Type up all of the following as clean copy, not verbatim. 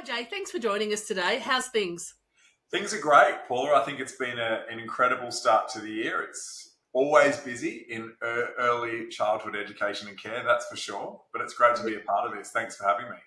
Jay. Thanks for joining us today. How's things? Things are great, Paula. I think it's been an incredible start to the year. It's always busy in early childhood education and care, that's for sure. But it's great to be a part of this. Thanks for having me.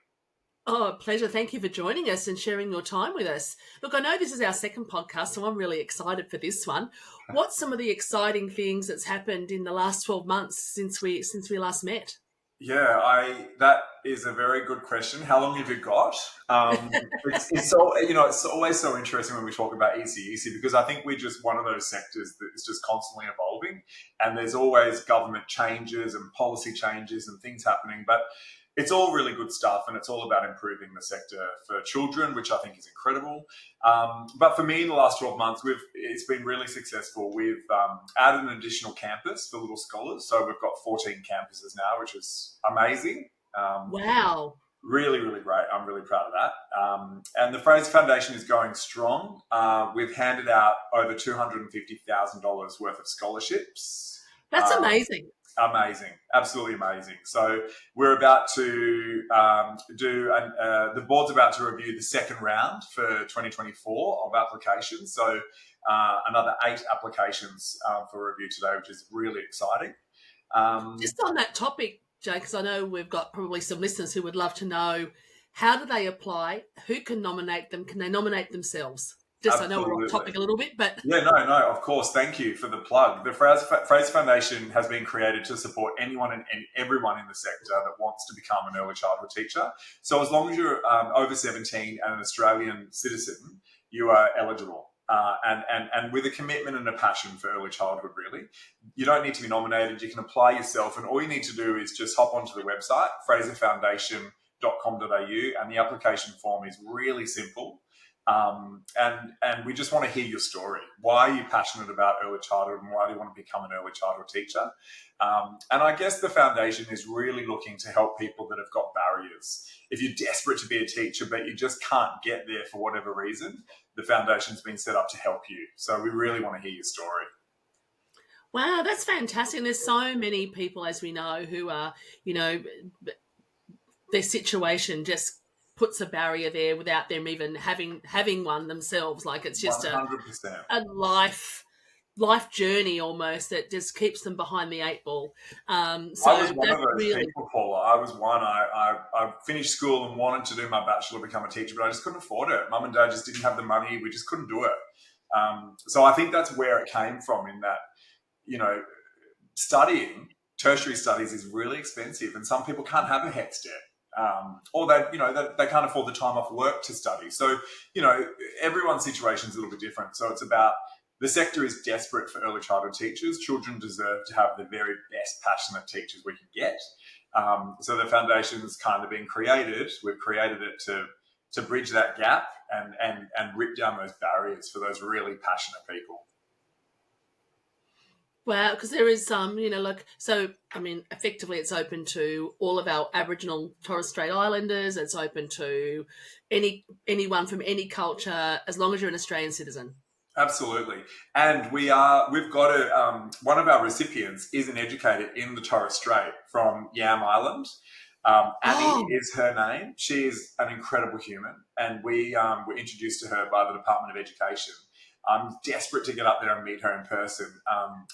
Oh, pleasure. Thank you for joining us and sharing your time with us. Look, I know this is our second podcast, so I'm really excited for this one. What's some of the exciting things that's happened in the last 12 months since we last met? Yeah, that is a very good question. How long have you got? It's so it's always so interesting when we talk about ECEC because I think we're just one of those sectors that is just constantly evolving, and there's always government changes and policy changes and things happening. But it's all really good stuff, and it's all about improving the sector for children, which I think is incredible. But for me, in the last 12 months, it's been really successful. We've added an additional campus for little scholars, so we've got 14 campuses now, which is amazing. Wow. Really, really great. I'm really proud of that. And the Fraser Foundation is going strong. We've handed out over $250,000 worth of scholarships. That's amazing. Amazing, absolutely amazing. So we're about to the board's about to review the second round for 2024 of applications. So another 8 applications for review today, which is really exciting. Just on that topic, Jay, because I know we've got probably some listeners who would love to know, how do they apply? Who can nominate them? Can they nominate themselves? Just Absolutely. I know we're off topic a little bit, but... Yeah, no, of course. Thank you for the plug. The Fraser Foundation has been created to support anyone and everyone in the sector that wants to become an early childhood teacher. So as long as you're over 17 and an Australian citizen, you are eligible. And with a commitment and a passion for early childhood, really. You don't need to be nominated. You can apply yourself, and all you need to do is just hop onto the website, fraserfoundation.com.au, and the application form is really simple. And we just want to hear your story. Why are you passionate about early childhood, and why do you want to become an early childhood teacher? And I guess the foundation is really looking to help people that have got barriers. If you're desperate to be a teacher, but you just can't get there for whatever reason, the foundation's been set up to help you. So we really want to hear your story. Wow, that's fantastic. And there's so many people, as we know, who are, their situation just puts a barrier there without them even having one themselves. Like it's just 100%. a life journey almost that just keeps them behind the 8 ball. So I was one of those people, Paula. I was one. I finished school and wanted to do my bachelor, become a teacher, but I just couldn't afford it. Mum and Dad just didn't have the money. We just couldn't do it. So I think that's where it came from, in that, studying tertiary studies is really expensive, and some people can't have a HECS debt. Or they can't afford the time off work to study. So, everyone's situation is a little bit different. So it's about, the sector is desperate for early childhood teachers. Children deserve to have the very best passionate teachers we can get. So the foundation's kind of been created. We've created it to bridge that gap and rip down those barriers for those really passionate people. Wow, because there is some, effectively it's open to all of our Aboriginal Torres Strait Islanders. It's open to anyone from any culture, as long as you're an Australian citizen. Absolutely. And we've got one of our recipients is an educator in the Torres Strait from Yam Island. Annie is her name. She is an incredible human, and we were introduced to her by the Department of Education. I'm desperate to get up there and meet her in person.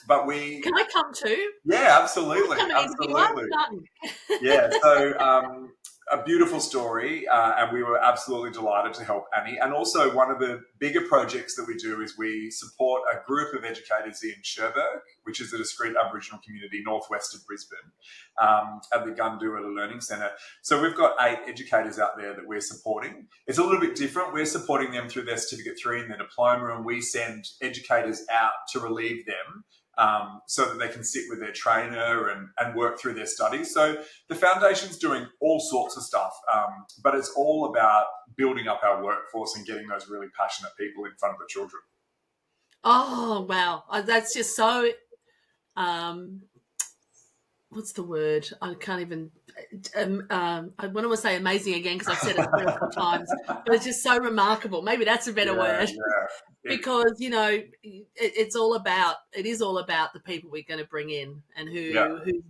But Can I come too? Yeah, absolutely. Absolutely. Yeah, so a beautiful story, and we were absolutely delighted to help Annie. And also, one of the bigger projects that we do is we support a group of educators in Cherbourg, which is a discrete Aboriginal community northwest of Brisbane, at the Gundula Learning Centre. So we've got 8 educators out there that we're supporting. It's a little bit different. We're supporting them through their Certificate 3 and their diploma, and we send educators out to relieve them, so that they can sit with their trainer and work through their studies. So the foundation's doing all sorts of stuff, but it's all about building up our workforce and getting those really passionate people in front of the children. Oh, wow. That's just so... what's the word? I can't even... I want to say amazing again because I've said it several times, but it's just so remarkable. Maybe that's a better word. Yeah. Because, it is all about the people we're going to bring in and who's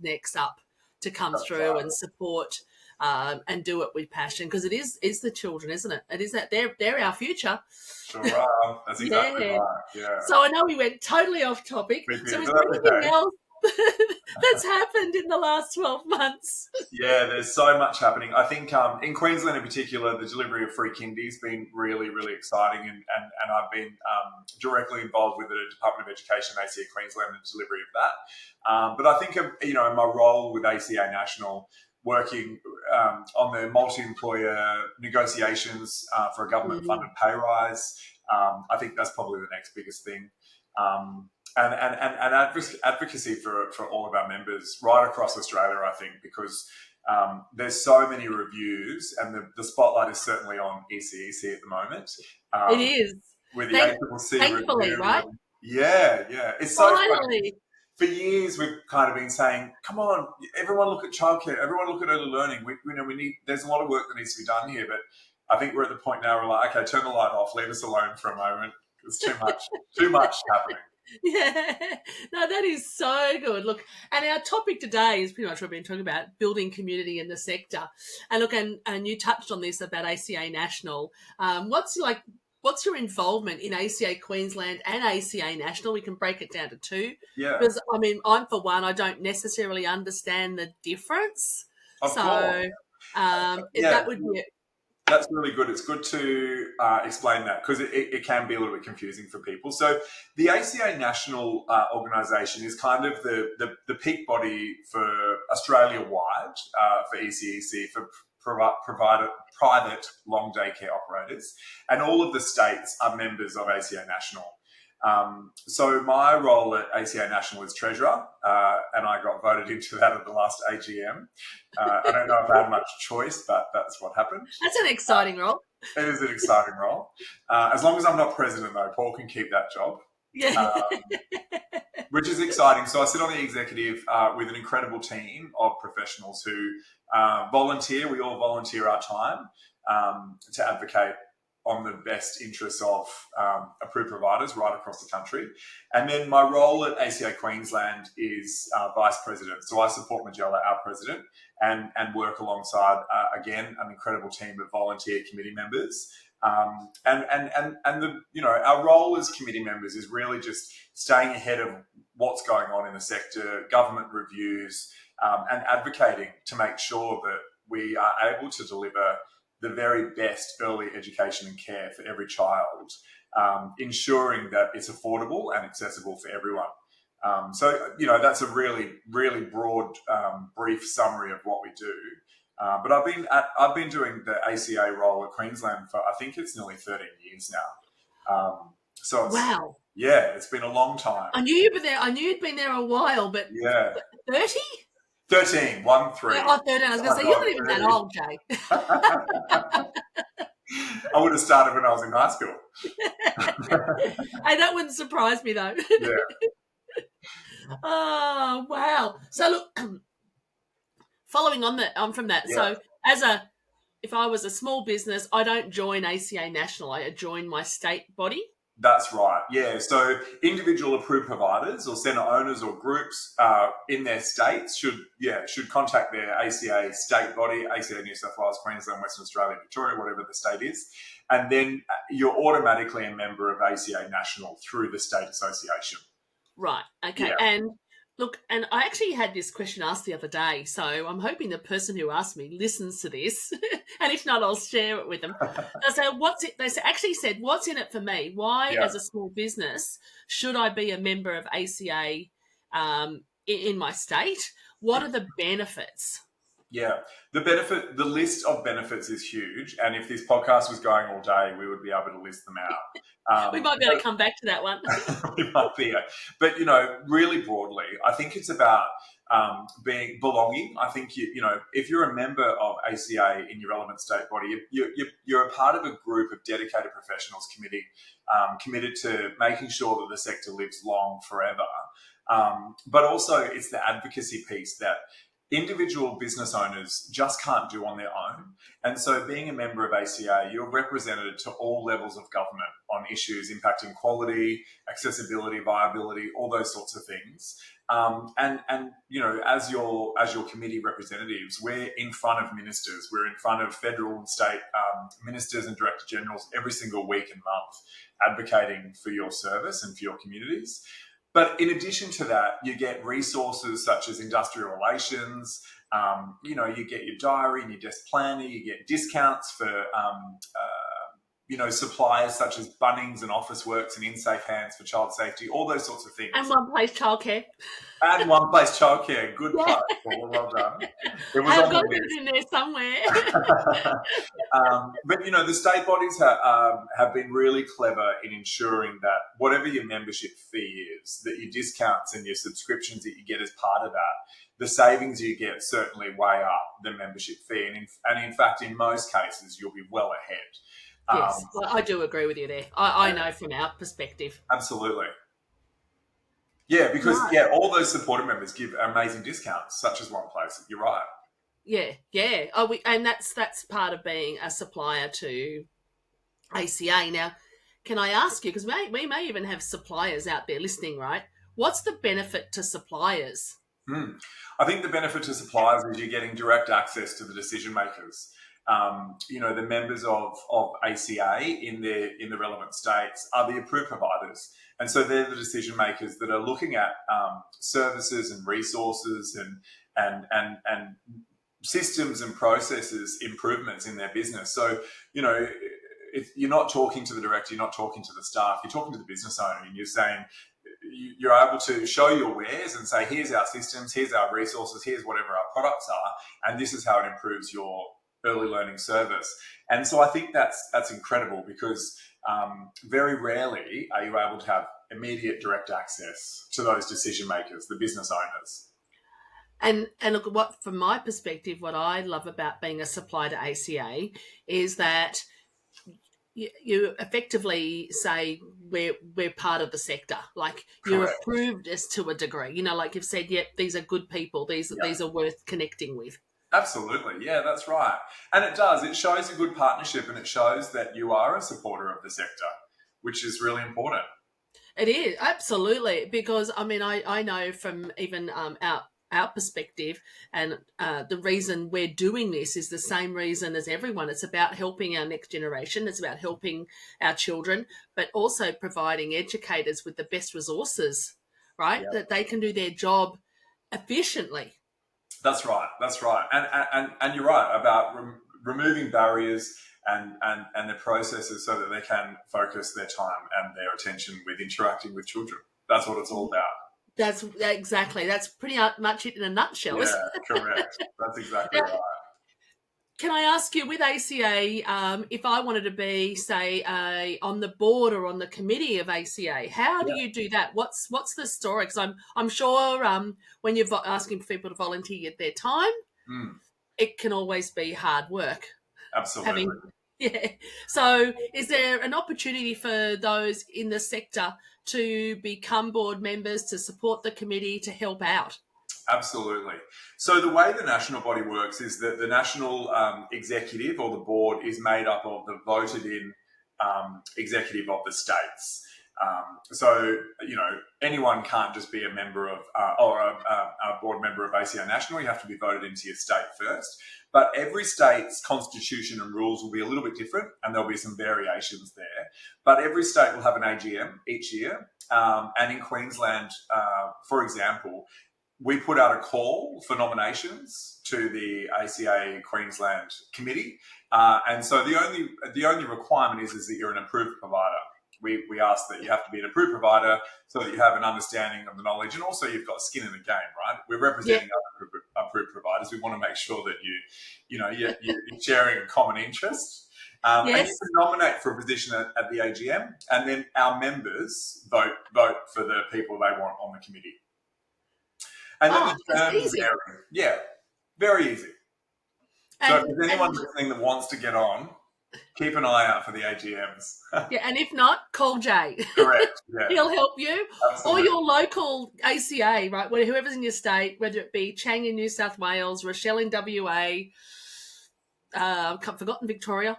next up to come through and support and do it with passion, because it is the children, isn't it? It is that they're our future. Sure, right. That's exactly Yeah. right. Yeah. So I know we went totally off topic. We So did, is but there that's anything okay. else that's happened in the last 12 months? Yeah, there's so much happening. I think in Queensland in particular, the delivery of free kindies been really, really exciting, and I've been directly involved with the Department of Education, ACA Queensland, and the delivery of that. But I think, in my role with ACA National, working on the multi-employer negotiations for a government-funded pay rise, I think that's probably the next biggest thing. And advocacy for all of our members right across Australia, I think, because there's so many reviews, and the spotlight is certainly on ECEC at the moment. It is. With the ACCC Thankfully, review. right? Yeah. It's so funny. Finally. For years, we've kind of been saying, come on, everyone look at childcare, everyone look at early learning. We need, there's a lot of work that needs to be done here, but I think we're at the point now where we're like, okay, turn the light off, leave us alone for a moment. There's too much happening. Yeah, no, that is so good. Look, and our topic today is pretty much what we've been talking about, building community in the sector. And look, and you touched on this about ACA National. What's your involvement in ACA Queensland and ACA National? We can break it down to two. Yeah. Because, I mean, I'm, for one, I don't necessarily understand the difference. Of course. That would be... That's really good. It's good to explain that, because it can be a little bit confusing for people. So the ACA National organisation is kind of the peak body for Australia-wide for ECEC, for private long day care operators. And all of the states are members of ACA National. So my role at ACA National is Treasurer, and I got voted into that at the last AGM. I don't know if I had much choice, but that's what happened. That's an exciting role. It is an exciting role. As long as I'm not president, though, Paul can keep that job. Yeah. Which is exciting. So I sit on the executive with an incredible team of professionals who volunteer. We all volunteer our time to advocate on the best interests of approved providers right across the country. And then my role at ACA Queensland is Vice President. So I support Magella, our President, and work alongside, again, an incredible team of volunteer committee members. Our role as committee members is really just staying ahead of what's going on in the sector, government reviews, and advocating to make sure that we are able to deliver the very best early education and care for every child, ensuring that it's affordable and accessible for everyone. That's a really, really broad, brief summary of what we do. But I've been doing the ACA role at Queensland for, I think it's nearly 13 years now. Wow. Yeah, it's been a long time. I knew you'd been there a while, but yeah. 30? 13, 1, 3. Oh, 13. I was going to say, you're not even that old, Jay. I would have started when I was in high school. Hey, that wouldn't surprise me, though. Yeah. Oh, wow. So, look, following on from that, Yeah. So if I was a small business, I don't join ACA National, I join my state body. That's right. Yeah. So individual approved providers or centre owners or groups in their states should contact their ACA state body, ACA New South Wales, Queensland, Western Australia, Victoria, whatever the state is. And then you're automatically a member of ACA National through the state association. Right. Okay. Yeah. And look, and I actually had this question asked the other day, so I'm hoping the person who asked me listens to this, and if not, I'll share it with them. They actually said, what's in it for me? Why, as a small business, should I be a member of ACA in my state? What are the benefits? Yeah, the list of benefits is huge, and if this podcast was going all day, we would be able to list them out. We might be able to come back to that one. We might be, but really broadly, I think it's about belonging. I think if you're a member of ACA in your relevant state body, you're a part of a group of dedicated professionals committed to making sure that the sector lives long forever. But also, it's the advocacy piece that individual business owners just can't do on their own. And so being a member of ACA, you're represented to all levels of government on issues impacting quality, accessibility, viability, all those sorts of things. And you know, as your committee representatives, we're in front of ministers, we're in front of federal and state ministers and director generals every single week and month, advocating for your service and for your communities. But in addition to that, you get resources such as industrial relations. You know, you get your diary and your desk planner. You get discounts for you know, suppliers such as Bunnings and Officeworks and In Safe Hands for child safety, all those sorts of things. And One Place Childcare. And One Place Childcare. Good plug. Well done. It was I've on got the it in there somewhere. But, you know, the state bodies have been really clever in ensuring that whatever your membership fee is, that your discounts and your subscriptions that you get as part of that, the savings you get certainly weigh up the membership fee. And in fact, in most cases, you'll be well ahead. Yes, well, I do agree with you there. I know from our perspective. Absolutely. Yeah, because, all those supported members give amazing discounts, such as One Place. You're right. Yeah. Oh, and that's part of being a supplier to ACA. Now, can I ask you, because we may even have suppliers out there listening, right? What's the benefit to suppliers? I think the benefit to suppliers is you're getting direct access to the decision makers. You know, the members of ACA in the relevant states are the approved providers. And so they're the decision makers that are looking at services and resources and systems and processes improvements in their business. So, you know, if you're not talking to the director, you're not talking to the staff, you're talking to the business owner, and you're saying, you're able to show your wares and say, here's our systems, here's our resources, here's whatever our products are, and this is how it improves your early learning service. And so I think that's incredible, because very rarely are you able to have immediate direct access to those decision makers, the business owners. And look, from my perspective, what I love about being a supplier to ACA is that you effectively say we're part of the sector. Like, you're Correct. approved as to a degree. You know, like you've said, these are good people. These are worth connecting with. Absolutely. Yeah, that's right. And it does. It shows a good partnership, and it shows that you are a supporter of the sector, which is really important. It is, absolutely. Because, I mean, I know from even our perspective, and the reason we're doing this is the same reason as everyone. It's about helping our next generation. It's about helping our children, but also providing educators with the best resources, right? Yep. That they can do their job efficiently. That's right. And you're right about removing barriers and the processes so that they can focus their time and their attention with interacting with children. That's what it's all about. That's exactly. That's pretty much it in a nutshell. Yeah, correct. That's exactly right. Can I ask you, with ACA, if I wanted to be, say, on the board or on the committee of ACA, how do you do that? What's the story? Because I'm sure when you're asking people to volunteer their time, it can always be hard work. Absolutely. So is there an opportunity for those in the sector to become board members, to support the committee, to help out? Absolutely. So the way the national body works is that the national executive, or the board, is made up of the voted in executive of the states. So, you know, anyone can't just be a member of or a board member of ACA National. You have to be voted into your state first. But every state's constitution and rules will be a little bit different, and there'll be some variations there. But every state will have an AGM each year. And in Queensland, for example, we put out a call for nominations to the ACA Queensland committee. And so the only requirement is that you're an approved provider. We ask that you have to be an approved provider so that you have an understanding of the knowledge, and also you've got skin in the game, right? We're representing other approved providers. We want to make sure that you're sharing a common interest. And you can nominate for a position at the AGM, and then our members vote for the people they want on the committee. And then the terms vary. Very easy. So if there's anyone listening that wants to get on, keep an eye out for the AGMs. And if not, call Jay. Correct. Yeah. He'll help you. Absolutely. Or your local ACA, right? Whoever's in your state, whether it be Chang in New South Wales, Rochelle in WA, I've forgotten Victoria.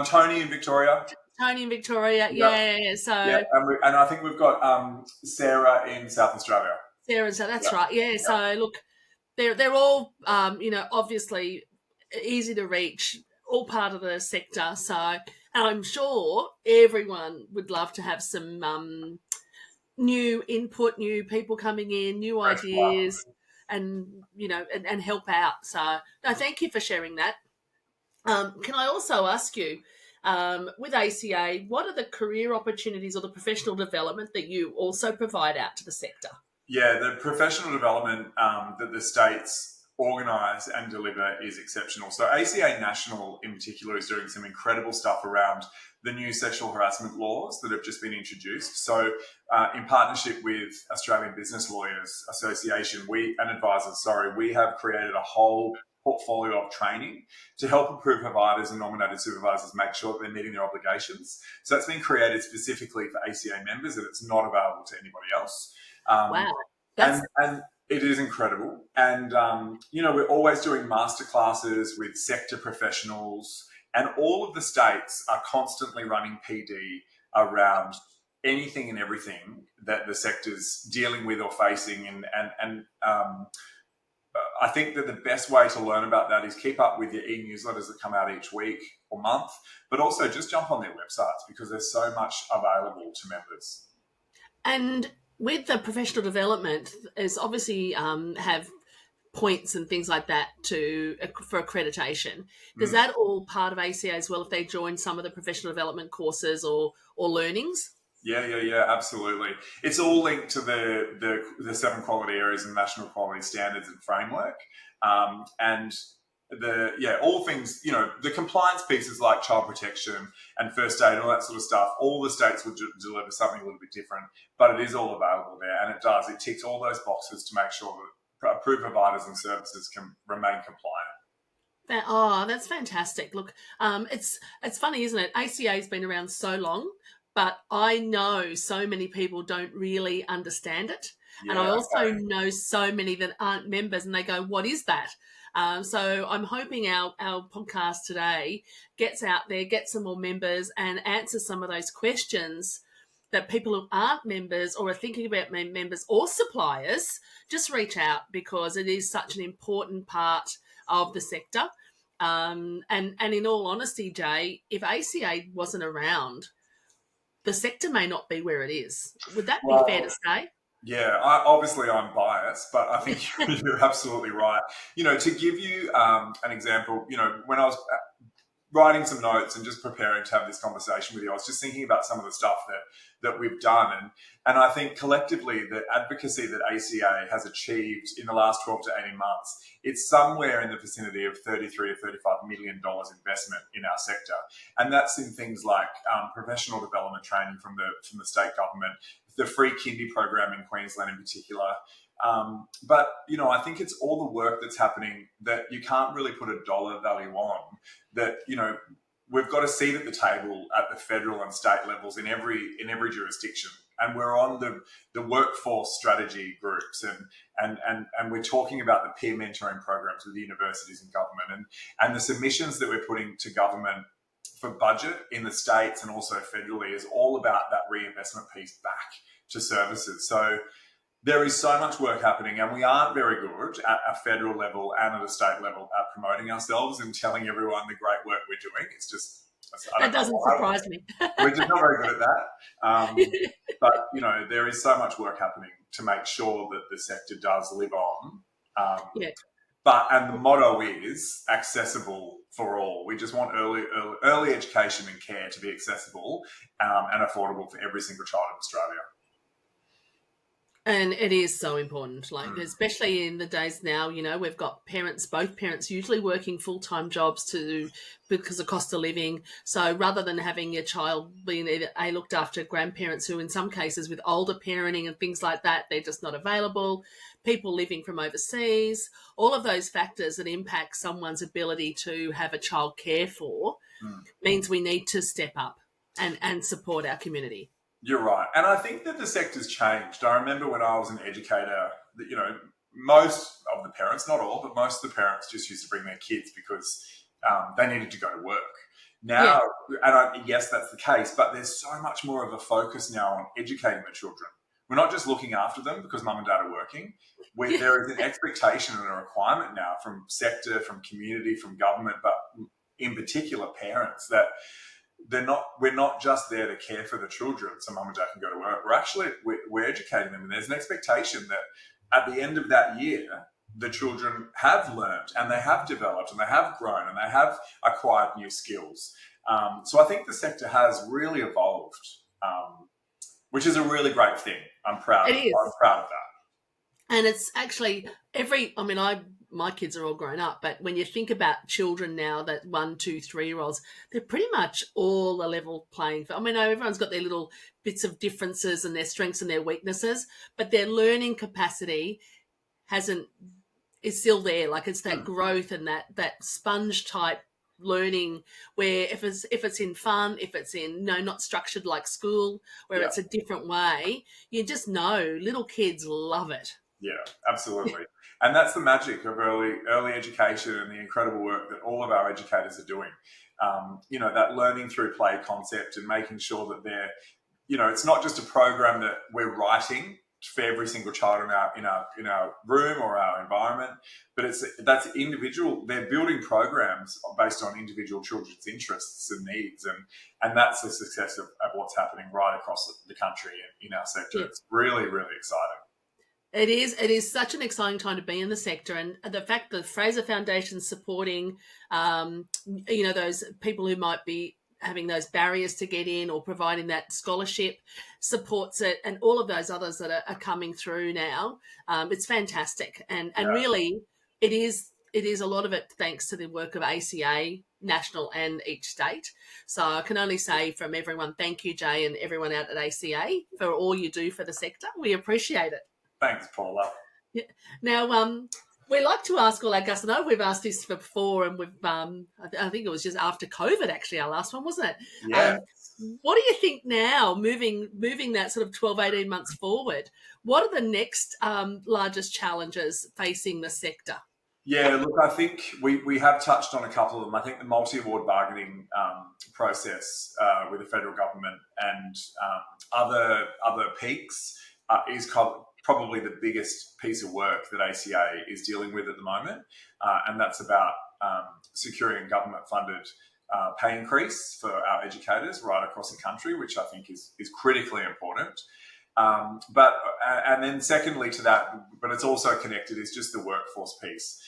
Tony in Victoria. Tony in Victoria. Yeah, Yeah. So yeah, and I think we've got Sarah in South Australia. Sarah, so that's Yeah, right. Yeah. yeah, So look, they're all obviously easy to reach, all part of the sector. So, and I'm sure everyone would love to have some new input, new people coming in, new fresh blood. ideas, and and help out. So, no, thank you for sharing that. Can I also ask you, with ACA, what are the career opportunities or the professional development that you also provide out to the sector? Yeah, the professional development that the states organise and deliver is exceptional. So ACA National in particular is doing some incredible stuff around the new sexual harassment laws that have just been introduced. So in partnership with Australian Business Lawyers Association, we have created a whole portfolio of training to help approved providers and nominated supervisors make sure that they're meeting their obligations. So that's been created specifically for ACA members and it's not available to anybody else. Wow, that's And it is incredible. And, we're always doing masterclasses with sector professionals, and all of the states are constantly running PD around anything and everything that the sector's dealing with or facing. And I think that the best way to learn about that is keep up with your e-newsletters that come out each week or month, but also just jump on their websites because there's so much available to members. and with the professional development, is obviously have points and things like that for accreditation. Does that all part of ACA as well if they join some of the professional development courses or learnings? Yeah, absolutely. It's all linked to the 7 quality areas and national quality standards and framework. And all things, the compliance pieces like child protection and first aid and all that sort of stuff, all the states would deliver something a little bit different, but it is all available there. And it ticks all those boxes to make sure that approved providers and services can remain compliant. That's fantastic. Look, it's funny, isn't it? ACA has been around so long, but I know so many people don't really understand it. Yeah, And I also okay. know so many that aren't members and they go, what is that? So I'm hoping our podcast today gets out there, gets some more members and answers some of those questions that people who aren't members or are thinking about members or suppliers, just reach out because it is such an important part of the sector. And in all honesty, Jay, if ACA wasn't around, the sector may not be where it is. Would that be fair to say? Yeah, obviously I'm biased, but I think you're absolutely right. To give you an example, when I was writing some notes and just preparing to have this conversation with you, I was just thinking about some of the stuff that we've done. And I think collectively the advocacy that ACA has achieved in the last 12 to 18 months, it's somewhere in the vicinity of $33 to $35 million investment in our sector. And that's in things like professional development training from the state government, the free kindy program in Queensland in particular. But I think it's all the work that's happening that you can't really put a dollar value on, that, we've got a seat at the table at the federal and state levels in every jurisdiction. And we're on the workforce strategy groups and we're talking about the peer mentoring programs with the universities and government and the submissions that we're putting to government for budget in the states and also federally is all about that reinvestment piece back to services. So there is so much work happening and we aren't very good at a federal level and at a state level at promoting ourselves and telling everyone the great work we're doing. It's just... That doesn't surprise me. We're just not very good at that. But, there is so much work happening to make sure that the sector does live on. Yeah. And the motto is accessible for all. We just want early education and care to be accessible and affordable for every single child in Australia. And it is so important, especially in the days now, we've got both parents usually working full-time jobs because of cost of living. So rather than having your child being either looked after grandparents who in some cases with older parenting and things like that, they're just not available, people living from overseas, all of those factors that impact someone's ability to have a child care for means we need to step up and support our community. You're right. And I think that the sector's changed. I remember when I was an educator that, most of the parents, not all, but most of the parents just used to bring their kids because they needed to go to work. Now, yes, that's the case, but there's so much more of a focus now on educating the children. We're not just looking after them because mum and dad are working. There is an expectation and a requirement now from sector, from community, from government, but in particular parents, that we're not just there to care for the children so mum and dad can go to work. We're educating them, and there's an expectation that at the end of that year, the children have learned and they have developed and they have grown and they have acquired new skills. So I think the sector has really evolved, which is a really great thing. I'm proud of that. And it's actually my kids are all grown up, but when you think about children now, that 1, 2, 3-year-olds, they're pretty much all a level playing field. I mean, everyone's got their little bits of differences and their strengths and their weaknesses, but their learning capacity is still there. Like, it's that growth and that sponge type learning, where if it's in fun, if it's in not structured like school, where it's a different way, you just know little kids love it. Yeah, absolutely. And that's the magic of early education and the incredible work that all of our educators are doing. That learning through play concept and making sure that it's not just a program that we're writing for every single child in our room or our environment, but that's individual. They're building programs based on individual children's interests and needs, and that's the success of what's happening right across the country in our sector. Yeah. It's really, really exciting. It is such an exciting time to be in the sector, and the fact that the Fraser Foundation supporting, those people who might be having those barriers to get in, or providing that scholarship supports it, and all of those others that are coming through now. It's fantastic. And really it is a lot of it thanks to the work of ACA, national and each state. So I can only say from everyone, thank you, Jay, and everyone out at ACA for all you do for the sector. We appreciate it. Thanks, Paula. Yeah. Now, we like to ask all our guests. I know we've asked this before, and we've I think it was just after COVID, actually, our last one, wasn't it? Yeah. What do you think now, moving that sort of 12, 18 months forward? What are the next largest challenges facing the sector? Yeah, look, I think we have touched on a couple of them. I think the multi-award bargaining process with the federal government and other peaks is probably the biggest piece of work that ACA is dealing with at the moment, and that's about securing government-funded pay increase for our educators right across the country, which I think is critically important. And then secondly to that, but it's also connected, is just the workforce piece.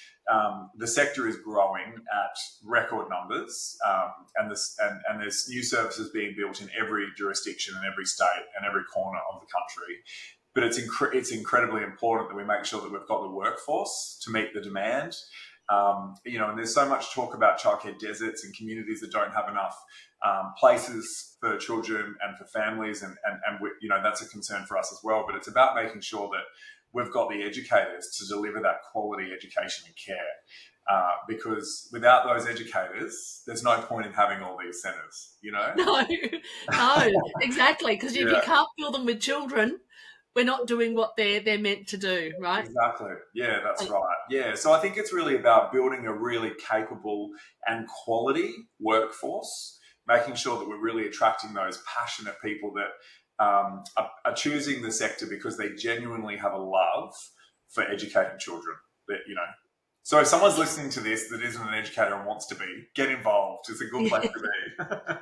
The sector is growing at record numbers, and there's new services being built in every jurisdiction and every state and every corner of the country. But it's incredibly important that we make sure that we've got the workforce to meet the demand. And there's so much talk about childcare deserts and communities that don't have enough places for children and for families, and that's a concern for us as well. But it's about making sure that we've got the educators to deliver that quality education and care. Because without those educators, there's no point in having all these centres, No, exactly. Because if you can't fill them with children, we're not doing what they're meant to do, right? Exactly. Yeah, that's right. Yeah. So I think it's really about building a really capable and quality workforce, making sure that we're really attracting those passionate people that are choosing the sector because they genuinely have a love for educating children. So if someone's listening to this that isn't an educator and wants to be, get involved. It's a good place to be.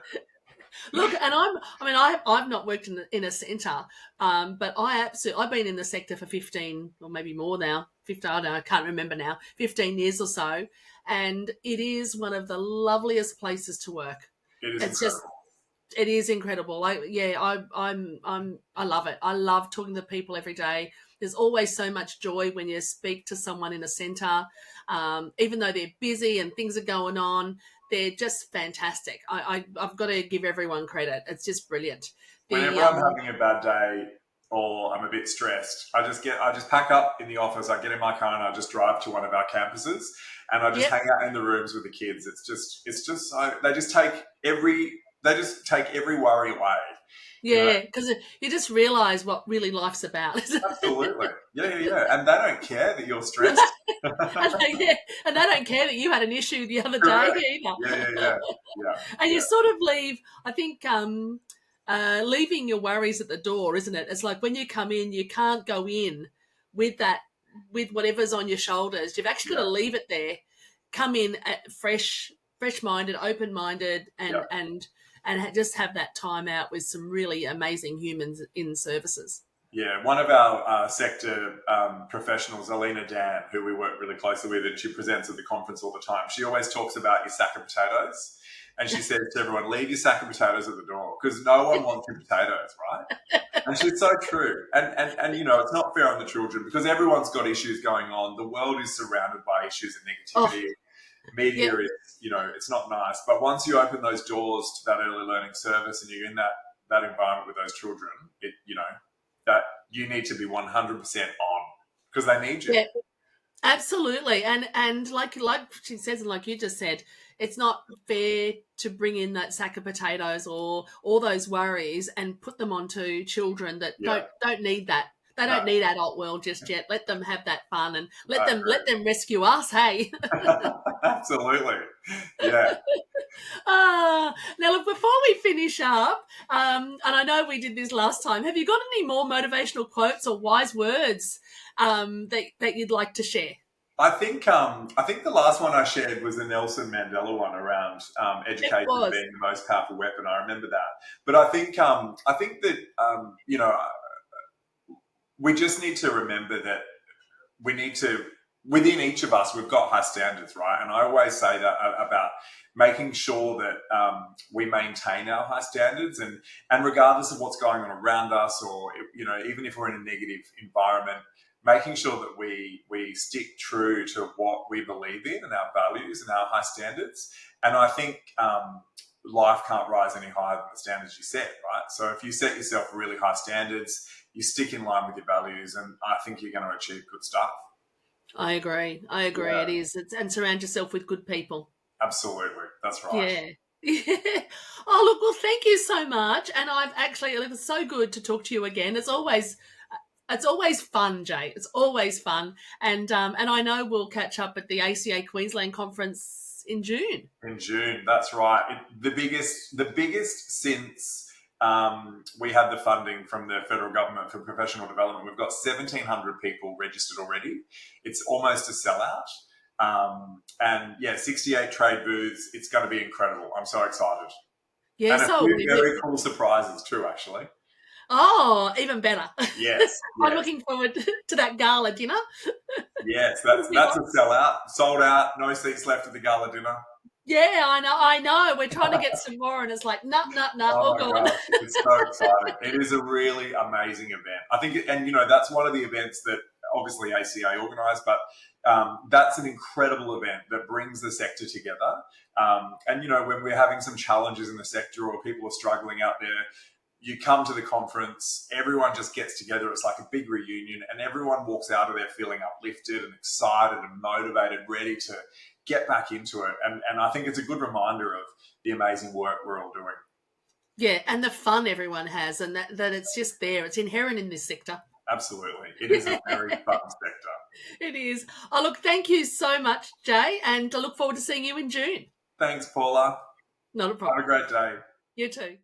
Look, and I've not worked in a centre, but I've been in the sector for 15 or maybe more now. 15, I can't remember now. 15 years or so, and it is one of the loveliest places to work. It is incredible. I love it. I love talking to people every day. There's always so much joy when you speak to someone in a centre, even though they're busy and things are going on. They're just fantastic. I've got to give everyone credit. It's just brilliant. Whenever I'm having a bad day or I'm a bit stressed, I just pack up in the office. I get in my car and I just drive to one of our campuses and I just hang out in the rooms with the kids. It's just so they just take every just take every worry away. Yeah, because you just realise what really life's about. Absolutely. Yeah. And they don't care that you're stressed. And they don't care that you had an issue the other day Correct. either. Yeah. And you sort of leave, I think, leaving your worries at the door, isn't it? It's like when you come in, you can't go in with whatever's on your shoulders. You've actually got to leave it there. Come in at fresh-minded, open-minded, and just have that time out with some really amazing humans in services. Yeah, one of our sector professionals, Alina Dan, who we work really closely with, and she presents at the conference all the time, she always talks about your sack of potatoes. And she says to everyone, leave your sack of potatoes at the door because no one wants your potatoes, right? And she's so true. And you know, it's not fair on the children because everyone's got issues going on. The world is surrounded by issues and negativity. Media is, you know, it's not nice. But once you open those doors to that early learning service and you're in that environment with those children, that you need to be 100% on because they need you. Yeah, absolutely. And like she says, and like you just said, it's not fair to bring in that sack of potatoes or all those worries and put them onto children that don't need that. They don't need adult world just yet. Let them have that fun and let them rescue us. Hey, absolutely, yeah. Now look, before we finish up, and I know we did this last time. Have you got any more motivational quotes or wise words that you'd like to share? I think the last one I shared was the Nelson Mandela one around education being the most powerful weapon. I remember that, but I think that you know, we just need to remember that we need to, within each of us, we've got high standards, right? And I always say that about making sure that we maintain our high standards, and regardless of what's going on around us, or you know, even if we're in a negative environment, making sure that we stick true to what we believe in and our values and our high standards. And I think life can't rise any higher than the standards you set, right? So if you set yourself really high standards, you stick in line with your values, and I think you're going to achieve good stuff. I agree. Yeah. It is. And surround yourself with good people. Absolutely. That's right. Yeah. Oh, look, well, thank you so much. And it was so good to talk to you again. It's always fun, Jay. It's always fun. And I know we'll catch up at the ACA Queensland conference in June. In June, that's right. The biggest since we had the funding from the federal government for professional development. We've got 1,700 people registered already. It's almost a sellout. And yeah, 68 trade booths. It's going to be incredible. I'm so excited. Yeah, and a few very cool surprises too, actually. Oh, even better. Yes. I'm looking forward to that gala dinner. Yes, that's a sellout. Sold out. No seats left at the gala dinner. Yeah, I know. We're trying to get some more, and it's like, no, oh God. It's so exciting. It is a really amazing event. I think, and you know, that's one of the events that obviously ACA organised, but that's an incredible event that brings the sector together. And you know, when we're having some challenges in the sector or people are struggling out there, you come to the conference, everyone just gets together. It's like a big reunion, and everyone walks out of there feeling uplifted and excited and motivated, ready to get back into it. And I think it's a good reminder of the amazing work we're all doing. Yeah, and the fun everyone has, and that it's just there. It's inherent in this sector. Absolutely. It is a very fun sector. It is. Oh, look, thank you so much, Jay, and I look forward to seeing you in June. Thanks, Paula. Not a problem. Have a great day. You too.